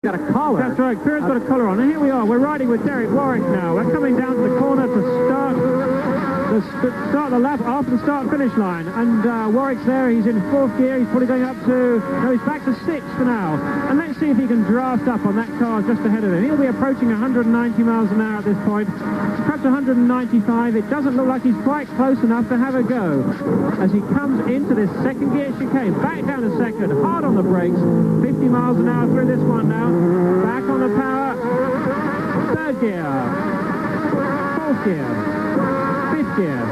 Got a collar. That's right, Kieran's got a collar on. And here we are, we're riding with Derek Warwick now. We're coming down to the corner to start the lap after the start-finish line. And Warwick's there, he's in 4th gear, he's probably going up to... No, he's back to 6th for now. And let's see if he can draft up on that car just ahead of him. He'll be approaching 190 miles an hour at this point. Perhaps 195. It doesn't look like he's quite close enough to have a go. As he comes into this 2nd gear chicane, back down to 2nd, hard on the brakes, 50 miles an hour through this one now. Back on the power. 3rd gear. 4th gear. 5th gear.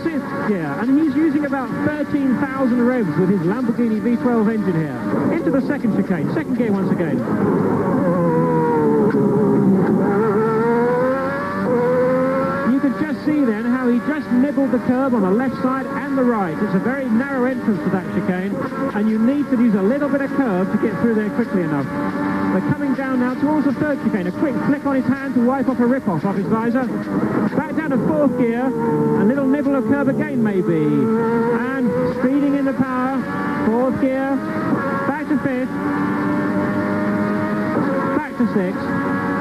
6th gear. And he's using about 13,000 revs with his Lamborghini V12 engine here. Into the 2nd chicane. 2nd gear once again. You can just see then how he just nibbled the curb on the left side and the right. It's a very narrow entrance to that chicane, and you need to use a little bit of curve to get through there quickly enough. We're coming down now towards the 3rd chicane. A quick flick on his hand to wipe off a rip-off off his visor. Back down to 4th gear. A little nibble of curve again, maybe. And speeding in the power. 4th gear. Back to 5th. Back to 6th.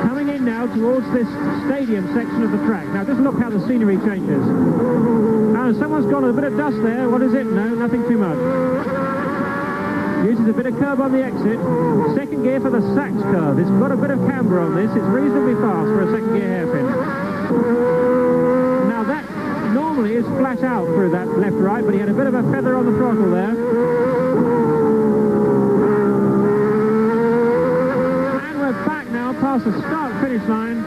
Coming in now towards this stadium section of the track. Now just look how the scenery changes. Now someone's got a bit of dust there. What is it? No, nothing too much. Uses a bit of curve on the exit. 2nd gear for the Sachs curve. It's got a bit of camber on this. It's reasonably fast for a 2nd gear hairpin. Now that normally is flat out through that left-right, but he had a bit of a feather on the throttle there. Back now past the start-finish line,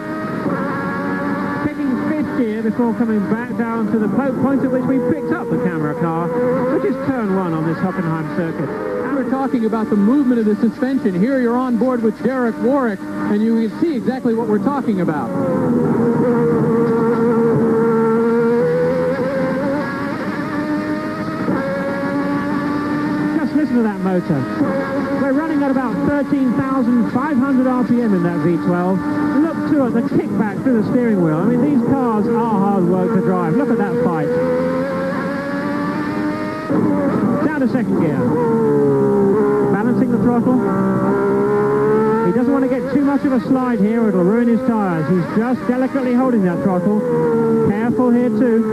picking 5th gear before coming back down to the point at which we picked up the camera car, which is turn 1 on this Hockenheim circuit. And we're talking about the movement of the suspension. Here you're on board with Derek Warwick, and you can see exactly what we're talking about. Just listen to that motor. We're running at about 13,500 RPM in that V12. Look to it, the kickback through the steering wheel. I mean, these cars are hard work to drive. Look at that fight. Down to 2nd gear. Balancing the throttle. He doesn't want to get too much of a slide here, or it'll ruin his tyres. He's just delicately holding that throttle. Careful here too.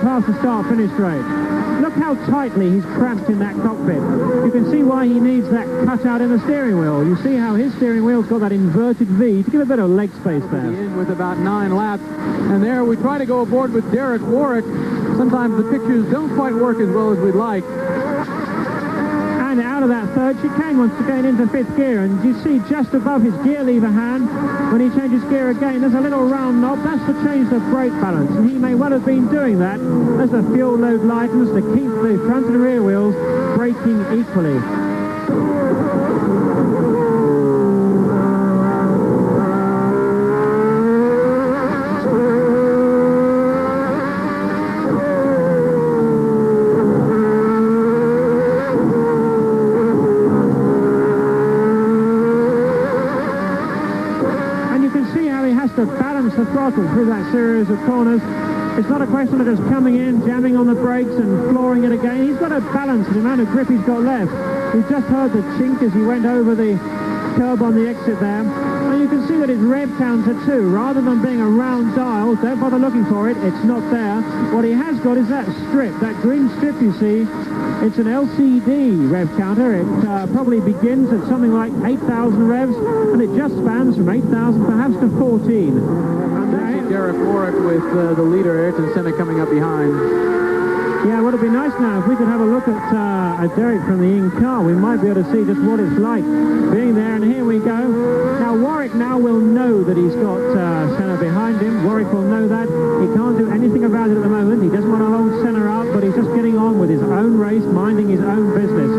Past the start-finish straight. Look how tightly he's cramped in that cockpit. You can see why he needs that cutout in the steering wheel. You see how his steering wheel's got that inverted V to give a bit of leg space there. In with about 9 laps. And there we try to go aboard with Derek Warwick. Sometimes the pictures don't quite work as well as we'd like. And out of that 3rd chicane once again into 5th gear, and you see just above his gear lever hand when he changes gear again there's a little round knob. That's to change the brake balance, and he may well have been doing that as the fuel load lightens to keep the front and rear wheels braking equally. To balance the throttle through that series of corners. It's not a question of just coming in, jamming on the brakes and flooring it again. He's got to balance the amount of grip he's got left. We've just heard the chink as he went over the curb on the exit there. And you can see that his rev counter too, rather than being a round dial, don't bother looking for it, it's not there. What he has got is that strip, that green strip you see. It's an LCD rev counter. It probably begins at something like 8,000 revs, and it just spans from 8,000 perhaps to 14. And Derek Warwick with the leader, Ayrton Senna, coming up behind. Yeah, well, it'd be nice now if we could have a look at Derek from the in-car. We might be able to see just what it's like being there, and here we go. Now, Warwick now will know that he's got Senna behind him. Warwick will know that. He can't do anything about it at the moment. He doesn't want to hold Senna up, but he's just getting on with his own race, minding his own business.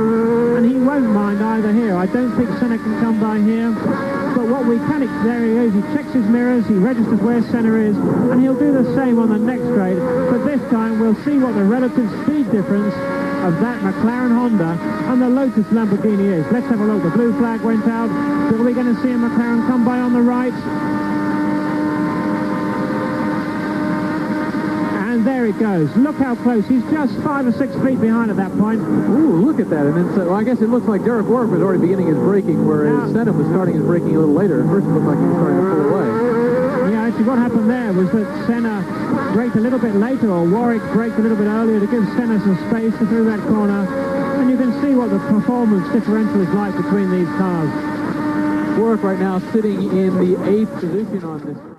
And he won't mind either here. I don't think Senna can come by here. But what we can, there he is, he checks his mirrors, he registers where Senna is, and he'll do the same on the next straight. But this time we'll see what the relative speed difference of that McLaren Honda and the Lotus Lamborghini is. Let's have a look. The blue flag went out. So are we going to see a McLaren come by on the right? goes. Look how close. He's just 5 or 6 feet behind at that point. Ooh, look at that. And then, well, I guess it looks like Derek Warwick was already beginning his braking, whereas Senna was starting his braking a little later. First, it looked like he was starting to pull away. Yeah, actually what happened there was that Senna braked a little bit later, or Warwick braked a little bit earlier to give Senna some space through that corner. And you can see what the performance differential is like between these cars. Warwick right now sitting in the 8th position on this.